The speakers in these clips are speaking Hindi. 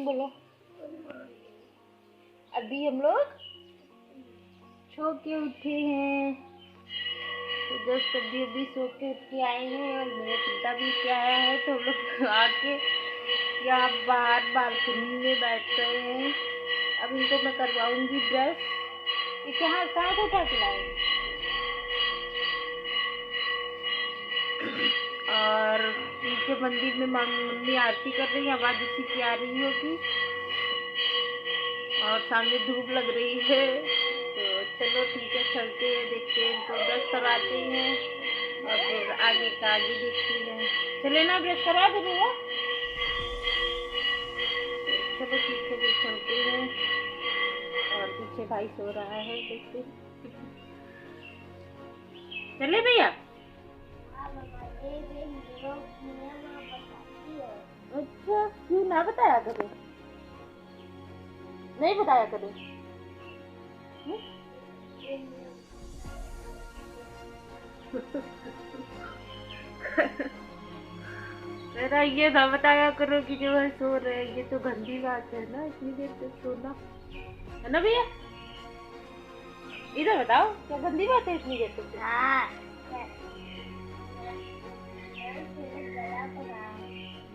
बोलो। अभी हम लोग सो के उठे हैं, तो जस्ट अभी सो के उठ के आए हैं और मेरा पिता भी क्या आया है, तो हम लोग आके यहाँ बाहर बालकनी में बैठ गए हैं। अब इनको मैं करवाऊंगी ब्रश। ये कहाँ कहाँ को उठा के लाए और नीचे मंदिर में मम्मी आरती कर रही है, आवाज उसी की आ रही होगी और सामने धूप लग रही है। तो चलो ठीक है, चलते हैं, देखते हैं, इनको ब्रश करवाते हैं और फिर आगे का आगे देखते हैं। चले ना, ब्रश करवा दे भैया। चलो ठीक है, फिर चलते हैं। और पीछे भाई सो रहा है, देखते चले भैया। अच्छा, क्यों ना बताया करो, नहीं बताया करो। मेरा ये ना बताया करो कि जो है सो रहे हैं, ये तो गंदी बात है ना, इतनी देर तक सोना, है ना भैया? इधर बताओ, क्या गंदी बात है इतनी देर तक?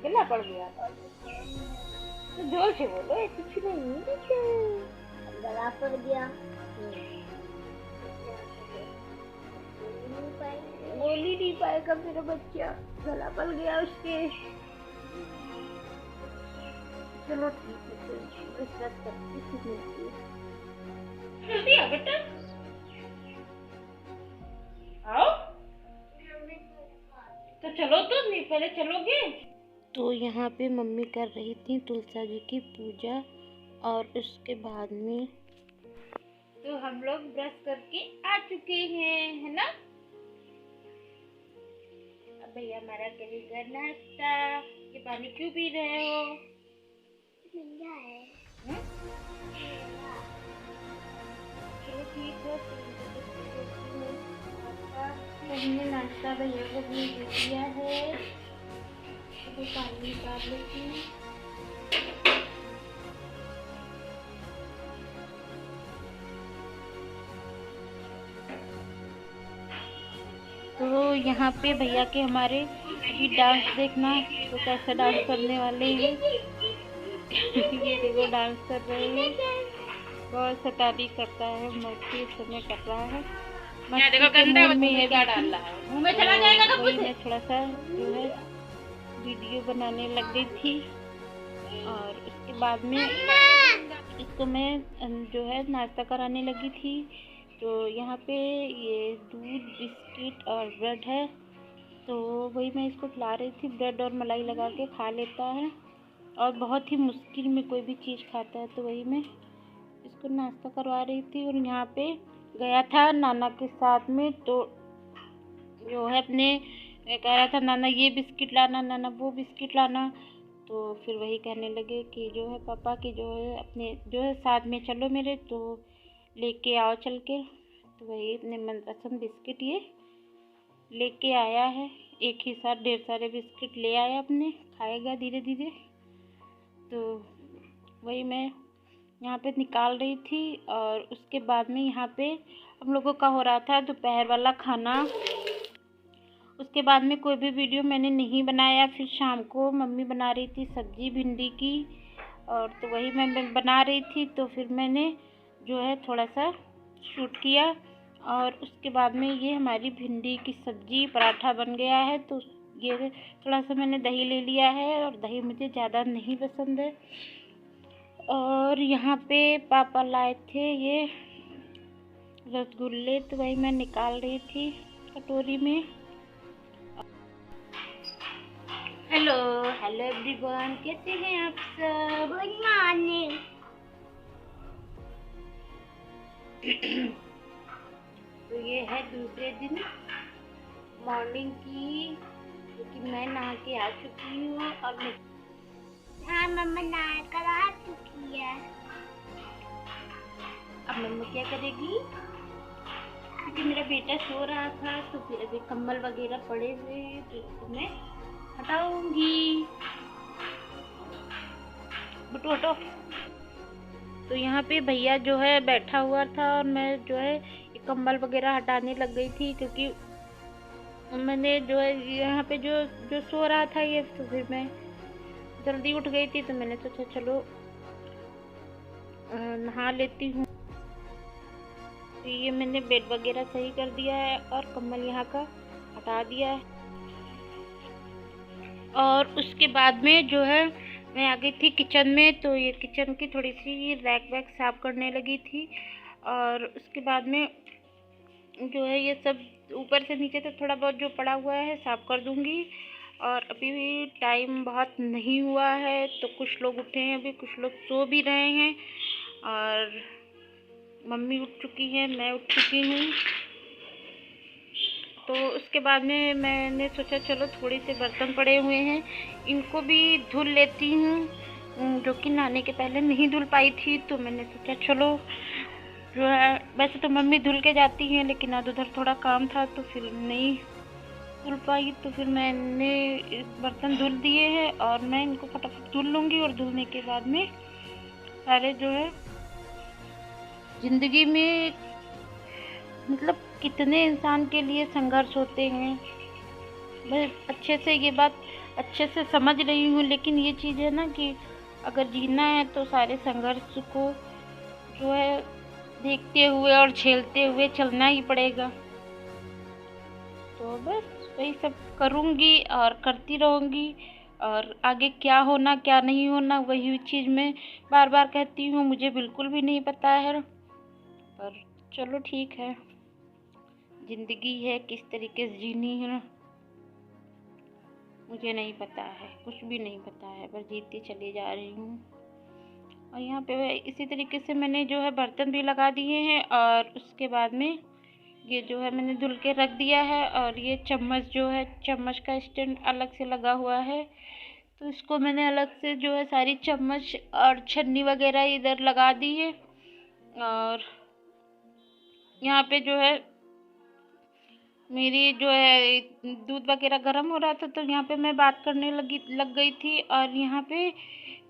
गला पड़ गया तो जोर से बोलो, कुछ नहीं गला पड़ गया। बोल ही नहीं पाएगा मेरा बच्चा, गला पड़ गया उसके। चलो ठीक है, फिर जल्दी आ बेटा, आओ। तो चलो, तो नहीं पहले चलोगे? तो यहाँ पे मम्मी कर रही थी तुलसा जी की पूजा और उसके बाद में तो हम लोग ब्रश करके आ चुके हैं, है ना? अब भैया हमारा करेगा नाश्ता। ये पानी क्यों पी रहे हो? ठंडा है। चलो ठीक है, हमने नाश्ता भैया को भी दे दिया है। तो पानी निकाल लेती हूँ। तो यहाँ पे भैया के हमारे अभी डांस देखना, तो कैसा डांस करने वाले हैं। ये देखो डांस कर रहे हैं, बहुत शैतानी करता है, मस्ती समय कर रहा है। देखो गंदा में क्या डाल रहा है, मुंह में चला जाएगा तो कुछ। मैं थोड़ा सा जो है वीडियो बनाने लग गई थी और उसके बाद में इसको मैं जो है नाश्ता कराने लगी थी। तो यहाँ पे ये दूध, बिस्किट और ब्रेड है, तो वही मैं इसको खिला रही थी। ब्रेड और मलाई लगा के खा लेता है और बहुत ही मुश्किल में कोई भी चीज़ खाता है, तो वही मैं इसको नाश्ता करवा रही थी। और यहाँ पे गया था नाना के साथ में, तो जो है अपने कह रहा था नाना ये बिस्किट लाना, नाना वो बिस्किट लाना। तो फिर वही कहने लगे कि जो है पापा की जो है अपने जो है साथ में चलो मेरे, तो लेके आओ चल के। तो वही अपने मनपसंद बिस्किट ये लेके आया है, एक ही साथ ढेर सारे बिस्किट ले आया अपने, खाएगा धीरे धीरे। तो वही मैं यहाँ पे निकाल रही थी और उसके बाद में यहाँ पे हम लोगों का हो रहा था दोपहर वाला खाना। उसके बाद में कोई भी वीडियो मैंने नहीं बनाया। फिर शाम को मम्मी बना रही थी सब्जी भिंडी की, और तो वही मैं बना रही थी, तो फिर मैंने जो है थोड़ा सा शूट किया। और उसके बाद में ये हमारी भिंडी की सब्जी पराठा बन गया है। तो ये थोड़ा सा मैंने दही ले लिया है, और दही मुझे ज़्यादा नहीं पसंद है। और यहाँ पे पापा लाए थे ये रसगुल्ले, तो वही मैं निकाल रही थी कटोरी में। हेलो हेलो एवरीवन, कैसे हैं आप सब? Good morning. तो ये है दूसरे दिन मॉर्निंग की, क्योंकि मैं नहा के आ चुकी हूँ और मैं हाँ मम्मा नहा कर आ चुकी है। अब मम्मा क्या करेगी, क्योंकि मेरा बेटा सो रहा था, तो फिर अभी कंबल वगैरह पड़े हुए हैं, तो इसको मैं हटाऊंगी। बिट्टू हटो। तो यहाँ पे भैया जो है बैठा हुआ था और मैं जो है ये कंबल वगैरह हटाने लग गई थी, क्योंकि मैंने जो है यहाँ पे जो जो सो रहा था ये, तो फिर मैं जल्दी उठ गई थी, तो मैंने सोचा चलो नहा लेती हूँ। तो ये मैंने बेड वगैरह सही कर दिया है और कंबल यहाँ का हटा दिया है। और उसके बाद में जो है मैं आ गई थी किचन में, तो ये किचन की थोड़ी सी रैक वैक साफ करने लगी थी। और उसके बाद में जो है ये सब ऊपर से नीचे तक थोड़ा बहुत जो पड़ा हुआ है साफ कर दूंगी। और अभी भी टाइम बहुत नहीं हुआ है, तो कुछ लोग उठे हैं, अभी कुछ लोग सो भी रहे हैं। और मम्मी उठ चुकी है, मैं उठ चुकी हूँ। तो उसके बाद में मैंने सोचा चलो थोड़े से बर्तन पड़े हुए हैं, इनको भी धुल लेती हूँ, जो कि नहाने के पहले नहीं धुल पाई थी। तो मैंने सोचा चलो जो है, वैसे तो मम्मी धुल के जाती हैं, लेकिन आज उधर थोड़ा काम था तो फिर नहीं धुल पाई। तो फिर मैंने बर्तन धुल दिए हैं और मैं इनको फटाफट धुल लूँगी। और धुलने के बाद में सारे जो है ज़िंदगी में मतलब कितने इंसान के लिए संघर्ष होते हैं, मैं अच्छे से ये बात अच्छे से समझ रही हूँ। लेकिन ये चीज़ है ना कि अगर जीना है तो सारे संघर्ष को जो है देखते हुए और झेलते हुए चलना ही पड़ेगा। तो बस वही सब करूँगी और करती रहूँगी। और आगे क्या होना क्या नहीं होना वही चीज़ मैं बार बार कहती हूँ, मुझे बिल्कुल भी नहीं पता है। पर चलो ठीक है, ज़िंदगी है, किस तरीके से जीनी है मुझे नहीं पता है, कुछ भी नहीं पता है, बस जीती चली जा रही हूँ। और यहाँ पे इसी तरीके से मैंने जो है बर्तन भी लगा दिए हैं। और उसके बाद में ये जो है मैंने धुल के रख दिया है। और ये चम्मच जो है, चम्मच का स्टैंड अलग से लगा हुआ है, तो इसको मैंने अलग से जो है सारी चम्मच और छन्नी वगैरह इधर लगा दी है। और यहाँ पे जो है मेरी जो है दूध वगैरह गर्म हो रहा था, तो यहाँ पे मैं बात करने लग गई थी। और यहाँ पे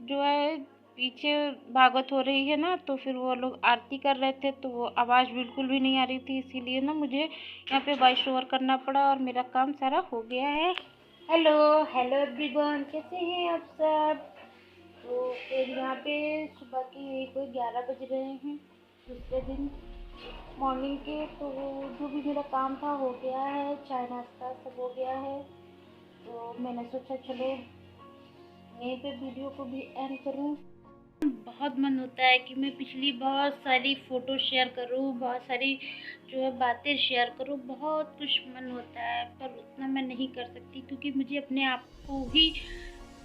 जो है पीछे भागवत हो रही है ना, तो फिर वो लोग आरती कर रहे थे, तो वो आवाज़ बिल्कुल भी नहीं आ रही थी, इसीलिए ना मुझे यहाँ पे वॉइस ओवर करना पड़ा और मेरा काम सारा हो गया है। हेलो हेलो एवरीवन, कैसे हैं आप सब। तो फिर यहाँ पे सुबह के कोई 11 बज रहे हैं, दूसरे दिन मॉर्निंग के। तो जो भी मेरा काम था हो गया है, चाय नाश्ता सब हो गया है। तो मैंने सोचा चलो यहीं पे वीडियो को भी एंड करूँ। बहुत मन होता है कि मैं पिछली बहुत सारी फ़ोटो शेयर करूँ, बहुत सारी जो है बातें शेयर करूँ, बहुत कुछ मन होता है, पर उतना मैं नहीं कर सकती, क्योंकि मुझे अपने आप को ही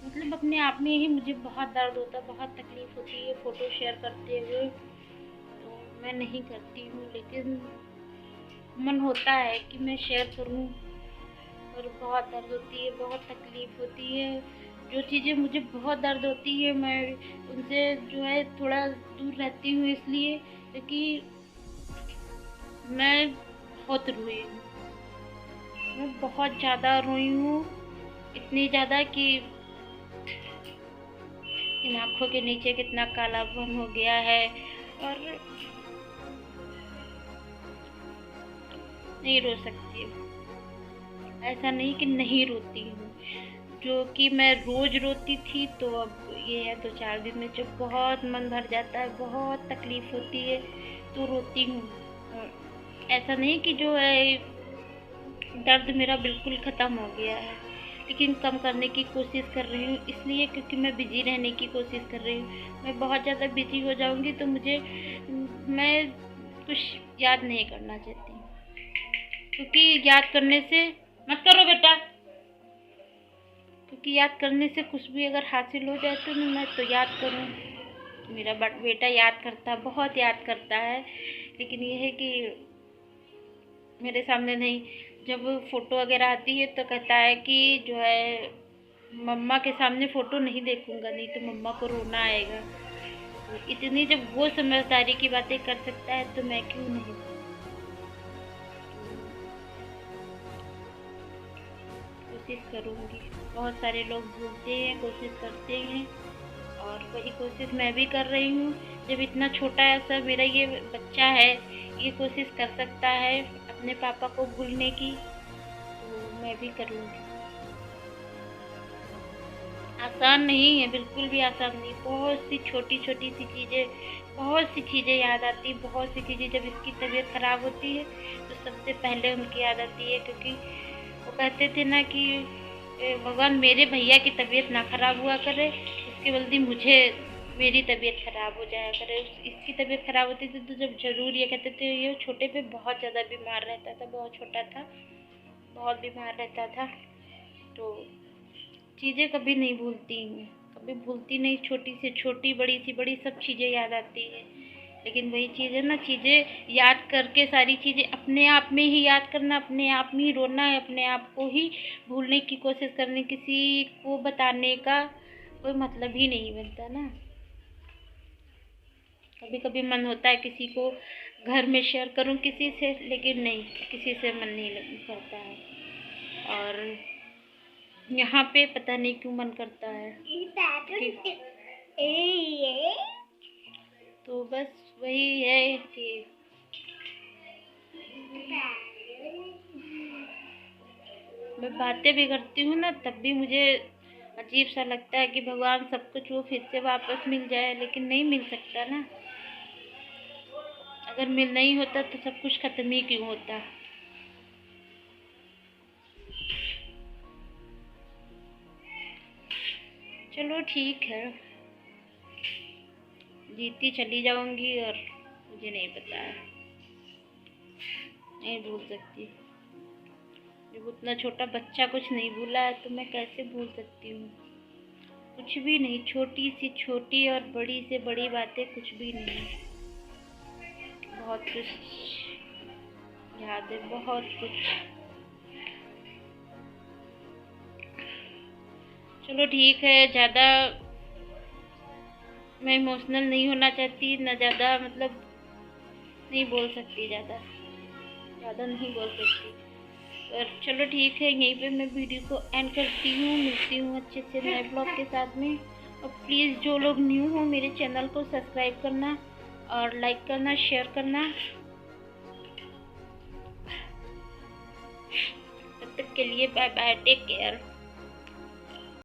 मतलब अपने आप में ही मुझे बहुत दर्द होता है, बहुत तकलीफ़ होती है फ़ोटो शेयर करते हुए। तो मैं नहीं करती हूँ, लेकिन मन होता है कि मैं शेयर करूँ, और बहुत दर्द होती है, बहुत तकलीफ़ होती है। जो चीज़ें मुझे बहुत दर्द होती है मैं उनसे जो है थोड़ा दूर रहती हूँ, इसलिए क्योंकि मैं बहुत रोई हूँ, मैं बहुत ज़्यादा रोई हूँ, इतनी ज़्यादा कि इन आँखों के नीचे कितना कालापन हो गया है। और नहीं रो सकती हूँ, ऐसा नहीं कि नहीं रोती हूँ, जो कि मैं रोज़ रोती थी, तो अब ये है 2-4 दिन में जब बहुत मन भर जाता है, बहुत तकलीफ़ होती है तो रोती हूँ। ऐसा नहीं कि जो है दर्द मेरा बिल्कुल ख़त्म हो गया है, लेकिन कम करने की कोशिश कर रही हूँ, इसलिए क्योंकि मैं बिज़ी रहने की कोशिश कर रही हूँ। मैं बहुत ज़्यादा बिज़ी हो जाऊँगी तो मैं कुछ याद नहीं करना चाहती, क्योंकि याद करने से मत करो बेटा, क्योंकि याद करने से कुछ भी अगर हासिल हो जाए तो मैं तो याद करूँ। मेरा बेटा याद करता है, बहुत याद करता है, लेकिन ये है कि मेरे सामने नहीं। जब फ़ोटो वगैरह आती है तो कहता है कि जो है मम्मा के सामने फ़ोटो नहीं देखूँगा, नहीं तो मम्मा को रोना आएगा। तो इतनी जब वो समझदारी की बातें कर सकता है तो मैं क्यों नहीं। कोशिश करूँगी, बहुत सारे लोग बोलते हैं, कोशिश करते हैं, और वही कोशिश मैं भी कर रही हूँ। जब इतना छोटा सा मेरा ये बच्चा है, ये कोशिश कर सकता है अपने पापा को भूलने की, तो मैं भी कर लूँगी। आसान नहीं है, बिल्कुल भी आसान नहीं। बहुत सी छोटी छोटी सी चीज़ें, बहुत सी चीज़ें याद आती, बहुत सी चीज़ें जब इसकी तबीयत ख़राब होती है तो सबसे पहले उनकी याद आती है, क्योंकि वो कहते थे ना कि भगवान मेरे भैया की तबीयत ना ख़राब हुआ करे, इसके बदले मुझे मेरी तबीयत ख़राब हो जाया करे। इसकी तबीयत ख़राब होती थी तो जब ज़रूर ये कहते थे, ये छोटे पे बहुत ज़्यादा बीमार रहता था, बहुत छोटा था, बहुत बीमार रहता था। तो चीज़ें कभी नहीं भूलती हूँ, कभी भूलती नहीं। छोटी से छोटी, बड़ी सी बड़ी, सब चीज़ें याद आती हैं। लेकिन वही चीज़ है ना, चीज़ें याद करके सारी चीज़ें अपने आप में ही याद करना, अपने आप में ही रोना है, अपने आप को ही भूलने की कोशिश करनी, किसी को बताने का कोई मतलब ही नहीं बनता ना। कभी कभी मन होता है किसी को घर में शेयर करूं किसी से, लेकिन नहीं, किसी से मन नहीं करता है। और यहाँ पे पता नहीं क्यों मन करता है तो बस वही है कि मैं बातें भी करती हूँ ना, तब भी मुझे अजीब सा लगता है कि भगवान सब कुछ वो फिर से वापस मिल जाए, लेकिन नहीं मिल सकता ना। अगर मिल नहीं होता तो सब कुछ खत्म ही क्यों होता। चलो ठीक है, जीती चली जाऊंगी और मुझे नहीं पता है, नहीं भूल सकती। जब उतना छोटा बच्चा कुछ नहीं भूला है तो मैं कैसे भूल सकती हूँ। कुछ भी नहीं, छोटी से छोटी और बड़ी से बड़ी बातें कुछ भी नहीं। बहुत कुछ याद है, बहुत कुछ। चलो ठीक है, ज़्यादा मैं इमोशनल नहीं होना चाहती, ना ज़्यादा मतलब नहीं बोल सकती, ज़्यादा नहीं बोल सकती। और चलो ठीक है, यहीं पे मैं वीडियो को एंड करती हूँ। मिलती हूँ अच्छे से नए ब्लॉग के साथ में। और प्लीज़ जो लोग न्यू हो मेरे चैनल को सब्सक्राइब करना और लाइक करना, शेयर करना। तब तक के लिए बाय बाय, टेक केयर।